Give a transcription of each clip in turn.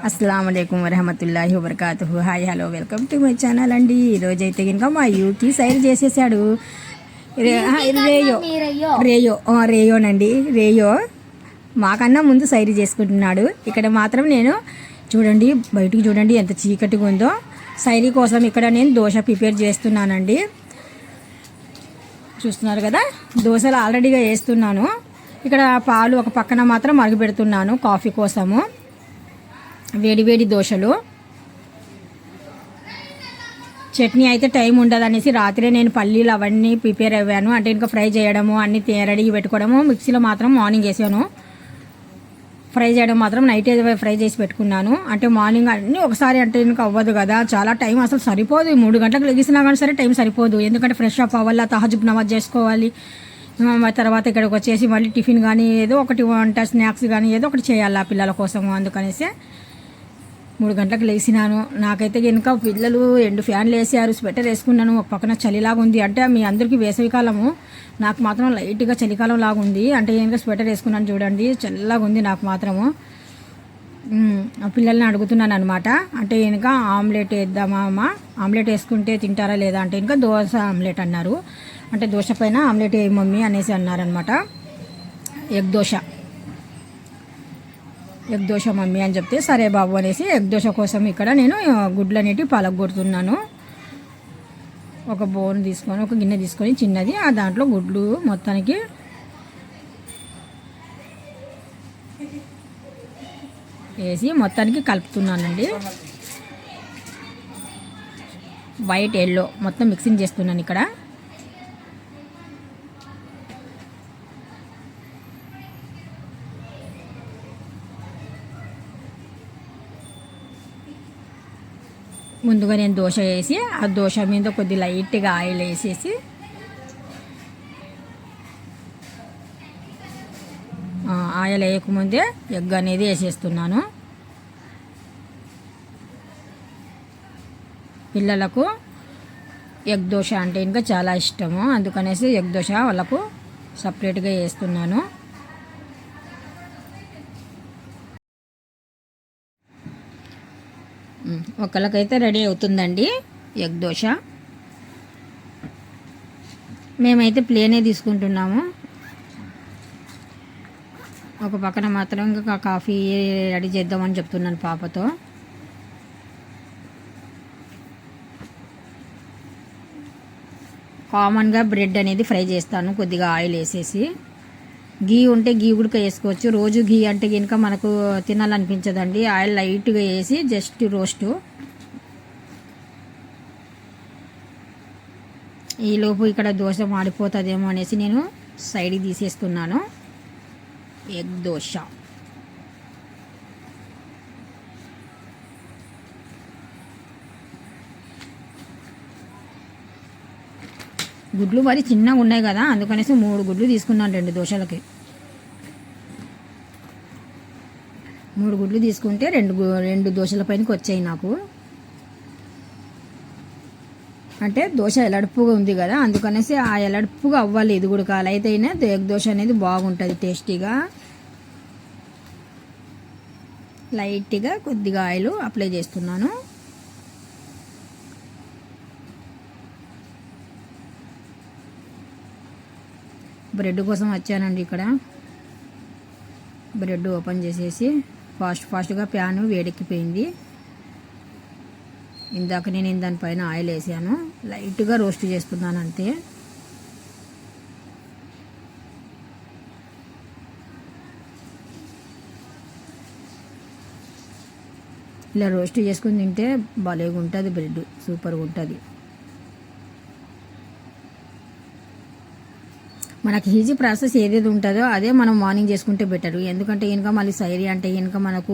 అస్సలం అయికం వరహమతుల్లాహి వబర్కాతుహు. Hi hello welcome to my channel అండి. ఈరోజైతే కనుక మా యూకి సైర్ చేసేసాడు. రేయోనండి, రేయో మాకన్నా ముందు సైర్ చేసుకుంటున్నాడు. ఇక్కడ మాత్రం నేను చూడండి, బయటికి చూడండి ఎంత చీకటిగా ఉందో. సైరీ కోసం ఇక్కడ నేను దోశ ప్రిపేర్ చేస్తున్నానండి. చూస్తున్నారు కదా, దోశలు ఆల్రెడీగా వేస్తున్నాను. ఇక్కడ పాలు ఒక పక్కన మాత్రం మరుగుపెడుతున్నాను కాఫీ కోసము. వేడి వేడి దోశలు. చట్నీ అయితే టైం ఉండదు అనేసి రాత్రే నేను పల్లీలు అవన్నీ ప్రిపేర్ అయ్యాను. అంటే ఇంకా ఫ్రై చేయడము అన్నీ రెడీగా పెట్టుకోవడము. మిక్సీలో మాత్రం మార్నింగ్ వేసాను. ఫ్రై చేయడం మాత్రం నైట్ ఫ్రై చేసి పెట్టుకున్నాను. అంటే మార్నింగ్ అన్నీ ఒకసారి అంటే ఇంకా అవ్వదు కదా, చాలా టైం అసలు సరిపోదు. 3 గంటలకు లెగిసినా కానీ సరే టైం సరిపోదు. ఎందుకంటే ఫ్రెష్ అప్ అవ్వాలి, తహజుద్ నమాజ్ చేసుకోవాలి. తర్వాత ఇక్కడికి వచ్చేసి మళ్ళీ టిఫిన్ కానీ ఏదో ఒకటి వంట, స్నాక్స్ కానీ ఏదో ఒకటి చేయాలి ఆ పిల్లల కోసము. అందుకనేసి 3 గంటలకు లేచినాను. నాకైతే కనుక పిల్లలు 2 ఫ్యాన్లు వేసారు, స్వెటర్ వేసుకున్నాను. ఒక పక్కన చలిలాగా ఉంది. అంటే మీ అందరికీ వేసవికాలము, నాకు మాత్రం లైట్గా చలికాలం లాగా ఉంది. అంటే కనుక స్వెటర్ వేసుకున్నాను చూడండి, చల్లగా ఉంది నాకు మాత్రము. పిల్లల్ని అడుగుతున్నాను అనమాట. అంటే కనుక ఆమ్లెట్ వేద్దామా అమ్మ, ఆమ్లెట్ వేసుకుంటే తింటారా లేదా అంటే ఇంకా దోశ ఆమ్లెట్ అన్నారు. అంటే దోశ పైన ఆమ్లెట్ వేయి మమ్మీ అనేసి అన్నారనమాట. ఎగ్ దోశ మమ్మీ అని చెప్తే సరే బాబు అనేసి ఎగ్ దోశ కోసం ఇక్కడ నేను గుడ్లు అనేటివి పలగొడుతున్నాను. ఒక బౌల్ తీసుకొని, ఒక గిన్నె తీసుకొని చిన్నది, ఆ దాంట్లో గుడ్లు మొత్తానికి వేసి మొత్తానికి కలుపుతున్నానండి. వైట్ ఎల్లో మొత్తం మిక్సింగ్ చేస్తున్నాను ఇక్కడ. ముందుగా నేను దోశ వేసి ఆ దోశ మీద కొద్ది లైట్గా ఆయిల్ వేసేసి ఆయిల్ వేయకముందే ఎగ్ అనేది వేసేస్తున్నాను. పిల్లలకు ఎగ్ దోశ అంటే ఇంకా చాలా ఇష్టము. అందుకనేసి ఎగ్ దోశ వాళ్ళకు సపరేట్గా వేస్తున్నాను. ఒకళ్ళకైతే రెడీ అవుతుందండి ఎగ్ దోశ. మేమైతే ప్లేనే తీసుకుంటున్నాము. ఒక పక్కన మాత్రం ఇంకా కాఫీ రెడీ చేద్దామని చెప్తున్నాను పాపతో. కామన్గా బ్రెడ్ అనేది ఫ్రై చేస్తాను కొద్దిగా ఆయిల్ వేసేసి. గీ ఉంటే గీ కూడా వేసుకోవచ్చు. రోజు గీ అంటే కనుక మనకు తినాలనిపించదండి. ఆయిల్ లైట్గా వేసి జస్ట్ రోస్ట్. ఈలోపు ఇక్కడ దోశ మాడిపోతుందేమో అనేసి నేను సైడ్కి తీసేస్తున్నాను. ఎగ్ దోశ గుడ్లు మరి చిన్నగా ఉన్నాయి కదా, అందుకనేసి 3 గుడ్లు తీసుకున్నాను 2 దోశలకి. 3 గుడ్లు తీసుకుంటే 2 దోశల పైనకి వచ్చాయి నాకు. అంటే దోశ ఎలడుపుగా ఉంది కదా, అందుకనేసి ఆ ఎలడుపుగా అవ్వాలి. ఇది కూడా కాలైతేనే ఎగ్ దోశ అనేది బాగుంటుంది టేస్టీగా. లైట్గా కొద్దిగా ఆయిల్ అప్లై చేస్తున్నాను. బ్రెడ్ కోసం వచ్చానండి. ఇక్కడ బ్రెడ్ ఓపెన్ చేసేసి ఫాస్ట్గా ప్యాన్ వేడెక్కిపోయింది. ఇందాక నేను దానిపైన ఆయిల్ వేసాను, లైట్గా రోస్ట్ చేస్తున్నాను అంతే. ఇలా రోస్ట్ చేసుకుని తింటే భలేగా ఉంటుంది బ్రెడ్, సూపర్గా ఉంటుంది. మనకి ఈజీ ప్రాసెస్ ఏదేది ఉంటుందో అదే మనం మార్నింగ్ చేసుకుంటే బెటర్. ఎందుకంటే ఇంకా మళ్ళీ సైరీ అంటే ఇంకా మనకు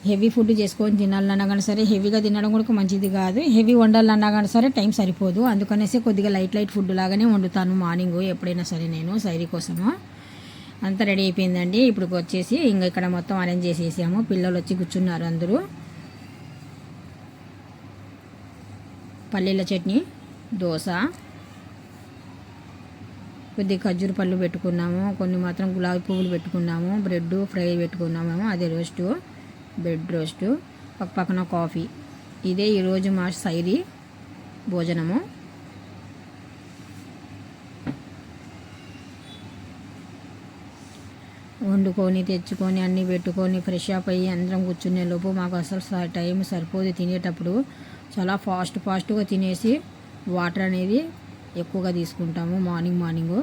హెవీ ఫుడ్ చేసుకొని తినాలన్నా కానీ సరే, హెవీగా తినడం కూడా మంచిది కాదు. హెవీ వండాలన్నా కానీ సరే టైం సరిపోదు. అందుకనేసి కొద్దిగా లైట్ ఫుడ్ లాగానే వండుతాను మార్నింగ్ ఎప్పుడైనా సరే నేను సైరీ కోసము. అంతా రెడీ అయిపోయిందండి. ఇప్పుడు వచ్చేసి ఇంకా ఇక్కడ మొత్తం అరేంజ్ చేసేసాము. పిల్లలు వచ్చి కూర్చున్నారు అందరూ. పల్లీల చట్నీ, దోశ, కొద్ది ఖర్జూర పళ్ళు పెట్టుకున్నాము, కొన్ని మాత్రం గులాబీ పువ్వులు పెట్టుకున్నాము, బ్రెడ్ ఫ్రై పెట్టుకున్నాము, అదే రోస్టు, బ్రెడ్ రోస్టు. పక్కన కాఫీ. ఇదే ఈరోజు మా సైరీ భోజనము. వండుకొని తెచ్చుకొని అన్నీ పెట్టుకొని ఫ్రెష్ అప్ అయ్యి అందరం కూర్చునే లోపు మాకు అసలు టైం సరిపోదు. తినేటప్పుడు చాలా ఫాస్ట్గా తినేసి వాటర్ అనేది ఎక్కువగా తీసుకుంటాము మార్నింగ్.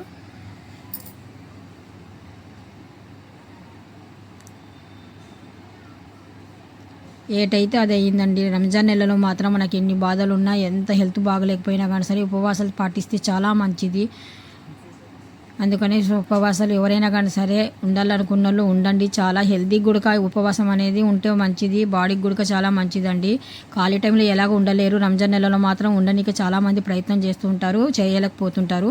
ఏటైతే అది అయ్యిందండి. రంజాన్ నెలలో మాత్రం మనకి ఎన్ని బాధలు ఉన్నా, ఎంత హెల్త్ బాగలేకపోయినా కానీ సరే ఉపవాసాలు పాటిస్తే చాలా మంచిది. అందుకని ఉపవాసాలు ఎవరైనా కానీ సరే ఉండాలనుకున్న వాళ్ళు ఉండండి. చాలా హెల్తీ గుడక ఉపవాసం అనేది ఉంటే మంచిది. బాడీకి గుడక చాలా మంచిదండి. ఖాళీ టైంలో ఎలాగ ఉండలేరు. రంజాన్ నెలలో మాత్రం ఉండడానికి చాలామంది ప్రయత్నం చేస్తుంటారు, చేయలేకపోతుంటారు.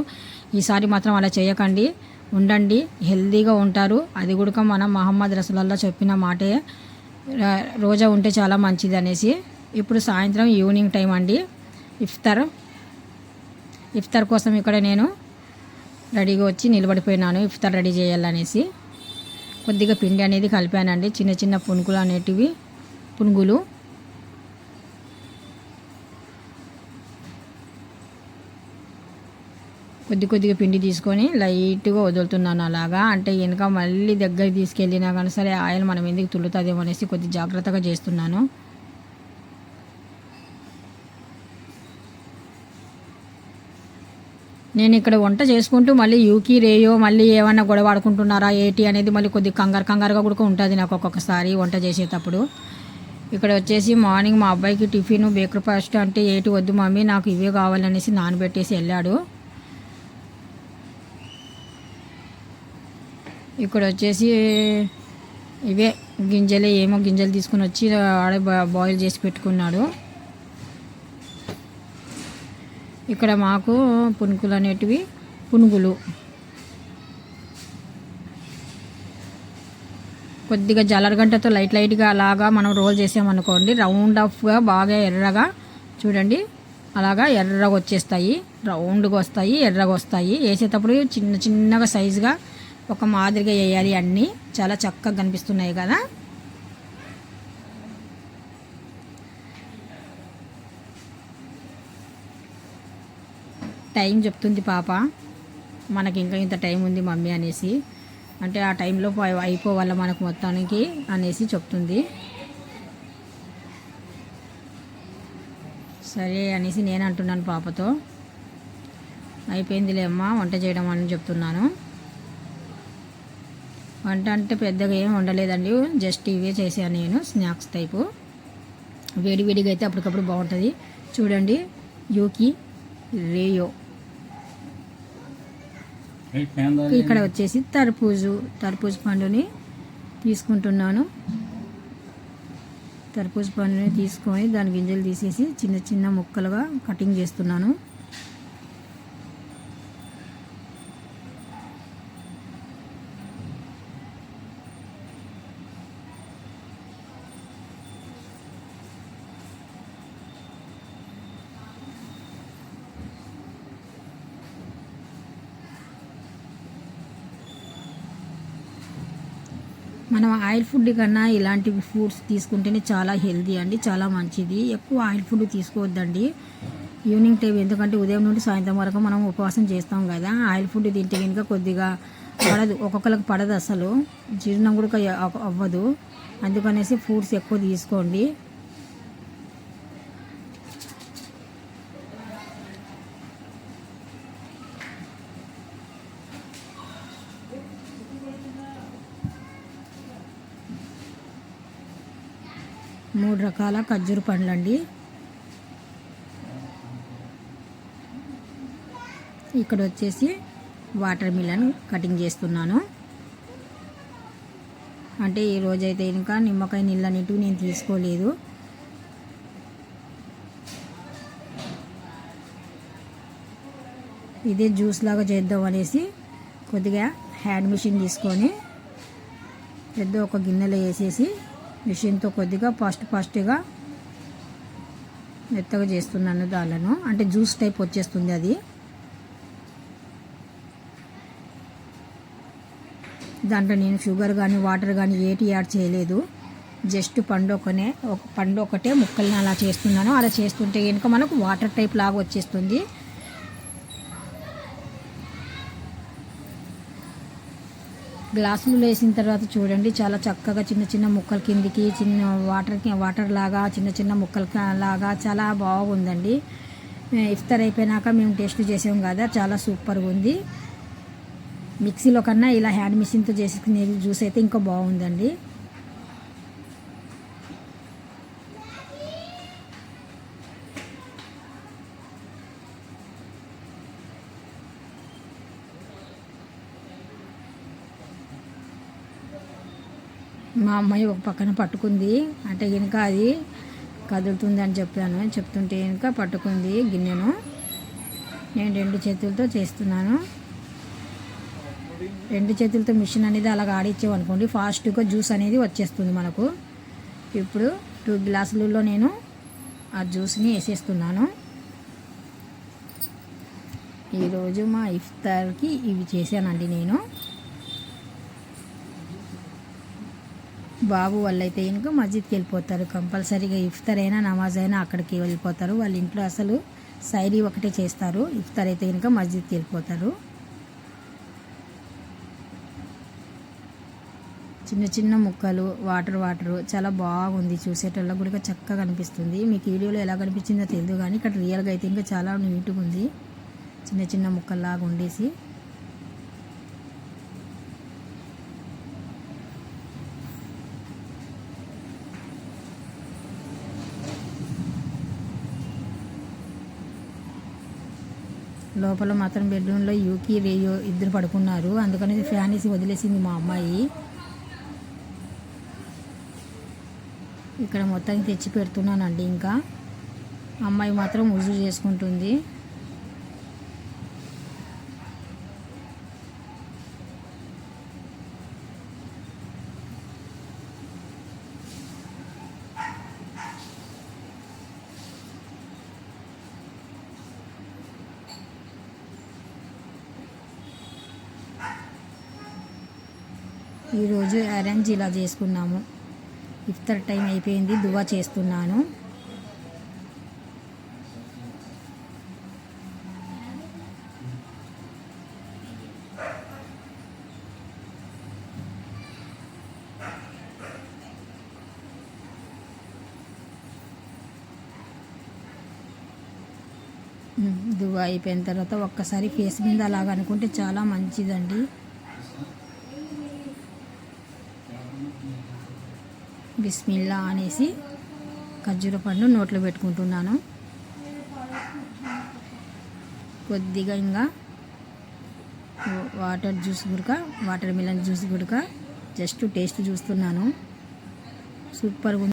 ఈసారి మాత్రం అలా చేయకండి, ఉండండి, హెల్తీగా ఉంటారు. అది గుడక మనం మహమ్మద్ రసూలుల్లాహ్ చెప్పిన మాటే, రోజా ఉంటే చాలా మంచిది అనేసి. ఇప్పుడు సాయంత్రం ఈవినింగ్ టైం అండి. ఇఫ్తార్ కోసం ఇక్కడ నేను రెడీగా వచ్చి నిలబడిపోయినాను. ఇఫ్తార్ రెడీ చేయాలనేసి కొద్దిగా పిండి అనేది కలిపానండి. చిన్న పునుగులు అనేటివి పునుగులు. కొద్దిగా పిండి తీసుకొని లైట్గా వదులుతున్నాను అలాగా. అంటే వెనక మళ్ళీ దగ్గర తీసుకెళ్ళినా కానీ సరే ఆయిల్ మనం ఎందుకు తుల్లుతుందేమో అనేసి కొద్ది జాగ్రత్తగా చేస్తున్నాను. నేను ఇక్కడ వంట చేసుకుంటూ మళ్ళీ యూకి రేయో మళ్ళీ ఏమన్నా గొడవ ఆడుకుంటున్నారా ఏటి అనేది మళ్ళీ కొద్దిగా కంగారుగా కూడా ఉంటుంది నాకు ఒక్కొక్కసారి వంట చేసేటప్పుడు. ఇక్కడ వచ్చేసి మార్నింగ్ మా అబ్బాయికి టిఫిన్ బ్రేక్ఫాస్ట్ అంటే ఏటి వద్దు మమ్మీ నాకు ఇవే కావాలనేసి నానబెట్టేసి వెళ్ళాడు. ఇక్కడ వచ్చేసి ఇవే గింజలు తీసుకుని వచ్చి ఆడే బాయిల్ చేసి పెట్టుకున్నాడు. ఇక్కడ మాకు పునుగులు అనేటివి పునుగులు కొద్దిగా జల్లరగంటతో లైట్గా అలాగా మనం రోల్ చేసామనుకోండి, రౌండ్ ఆఫ్గా బాగా ఎర్రగా చూడండి అలాగా ఎర్రగా వచ్చేస్తాయి, రౌండ్గా వస్తాయి, ఎర్రగా వస్తాయి. వేసేటప్పుడు చిన్నగా సైజుగా ఒక మాదిరిగా వేయాలి. అన్నీ చాలా చక్కగా కనిపిస్తున్నాయి కదా. టైం చెప్తుంది పాప, మనకి ఇంకా ఇంత టైం ఉంది మమ్మీ అనేసి. అంటే ఆ టైంలో అయిపోవాలి మనకు మొత్తానికి అనేసి చెప్తుంది. సరే అనేసి నేను అంటున్నాను పాపతో. అయిపోయిందిలే అమ్మ వంట చేయడం అని చెప్తున్నాను. వంట అంటే పెద్దగా ఏం వండలేదండి, జస్ట్ ఇవే చేశాను నేను, స్నాక్స్ టైపు. వేడిగా అయితే అప్పటికప్పుడు బాగుంటుంది. చూడండి యూకి రేయో. ఇక్కడ వచ్చేసి తర్బూజ్ పండుని తీసుకుంటున్నాను. తర్బూజ్ పండుని తీసుకొని దాని గింజలు తీసేసి చిన్న ముక్కలుగా కటింగ్ చేస్తున్నాను. మనం ఆయిల్ ఫుడ్ కన్నా ఇలాంటి ఫుడ్స్ తీసుకుంటేనే చాలా హెల్తీ అండి, చాలా మంచిది. ఎక్కువ ఆయిల్ ఫుడ్ తీసుకోవద్దండి ఈవినింగ్ టైం, ఎందుకంటే ఉదయం నుండి సాయంత్రం వరకు మనం ఉపవాసం చేస్తాం కదా. ఆయిల్ ఫుడ్ తింటే కనుక కొద్దిగా పడదు, ఒక్కొక్కరికి పడదు, అసలు జీర్ణం కూడా అవ్వదు. అందుకనేసి ఫ్రూట్స్ ఎక్కువ తీసుకోండి. మూడు రకాల ఖర్జూర పండ్లండి. ఇక్కడ వచ్చేసి వాటర్ మిలన్ కటింగ్ చేస్తున్నాను. అంటే ఈ రోజైతే ఇంకా నిమ్మకాయ నీళ్ళు అనేటివి నేను తీసుకోలేదు. ఇదే జ్యూస్ లాగా చేద్దాం అనేసి కొద్దిగా హ్యాండ్ మిషన్ తీసుకొని పెద్ద ఒక గిన్నెలో వేసేసి మిషన్తో కొద్దిగా ఫాస్ట్గా మెత్తగా చేస్తున్నాను దాళ్ళను. అంటే జ్యూస్ టైప్ వచ్చేస్తుంది అది. దాంట్లో నేను షుగర్ కానీ వాటర్ కానీ ఏటి యాడ్ చేయలేదు. జస్ట్ పండు ఒకటే ముక్కల్ని అలా చేస్తున్నాను. అలా చేస్తుంటే కనుక మనకు వాటర్ టైప్ లాగా వచ్చేస్తుంది. గ్లాసులు వేసిన తర్వాత చూడండి చాలా చక్కగా చిన్న చిన్న ముక్కల కిందికి వాటర్ లాగా చిన్న చిన్న ముక్కల లాగా చాలా బాగుందండి. ఇఫ్తార్ అయిపోయినాక మేము టేస్ట్ చేసాం కదా, చాలా సూపర్గా ఉంది. మిక్సీలో కన్నా ఇలా హ్యాండ్ మిషన్తో చేసుకునే జ్యూస్ అయితే ఇంకా బాగుందండి. మా అమ్మాయి ఒక పక్కన పట్టుకుంది అంటే కనుక అది కదులుతుంది అని చెప్తుంటే కనుక పట్టుకుంది గిన్నెను. నేను 2 చేతులతో చేస్తున్నాను. 2 చేతులతో మిషన్ అనేది అలాగ ఆడిచ్చామనుకోండి ఫాస్ట్గా జ్యూస్ అనేది వచ్చేస్తుంది మనకు. ఇప్పుడు 2 గ్లాసులలో నేను ఆ జ్యూస్ని వేసేస్తున్నాను. ఈరోజు మా ఇఫ్తార్కి ఇవి చేశానండి నేను. బాబు వాళ్ళైతే ఇంకా మస్జిద్కి వెళ్ళిపోతారు కంపల్సరీగా. ఇఫ్తార్ అయినా నమాజ్ అయినా అక్కడికి వెళ్ళిపోతారు. వాళ్ళ ఇంట్లో అసలు సైరీ ఒకటే చేస్తారు. ఇఫ్తార్ అయితే కనుక మస్జిద్కి వెళ్ళిపోతారు. చిన్న చిన్న ముక్కలు వాటర్ చాలా బాగుంది. చూసేటోళ్ళకి కూడా చక్కగా కనిపిస్తుంది. మీకు వీడియోలో ఎలా కనిపించిందో తెలియదు కానీ ఇక్కడ రియల్గా అయితే ఇంకా చాలా నీట్గా ఉంది. చిన్న చిన్న ముక్కల్లాగా ఉండేసి లోపల మాత్రం బెడ్రూమ్లో యూకి రేయో ఇద్దరు పడుకున్నారు. అందుకని ఫ్యాన్ వేసి వదిలేసింది మా అమ్మాయి. ఇక్కడ మొత్తానికి తెచ్చి పెడుతున్నానండి. ఇంకా అమ్మాయి మాత్రం ఉజు చేసుకుంటుంది. ఈరోజు అరేంజ్ ఇలా చేసుకున్నాము. ఇఫ్తార్ టైం అయిపోయింది, దువా చేస్తున్నాను. దువా అయిపోయిన తర్వాత ఒక్కసారి ఫేస్ మీద అలాగ అనుకుంటే చాలా మంచిదండి. బిస్మిల్లా అనేసి ఖర్జూర పండు నోట్లో పెట్టుకుంటున్నాను. కొద్దిగా ఇంకా వాటర్ మిలన్ జ్యూస్ గుడక జస్ట్ టేస్ట్ చూస్తున్నాను. సూపర్గా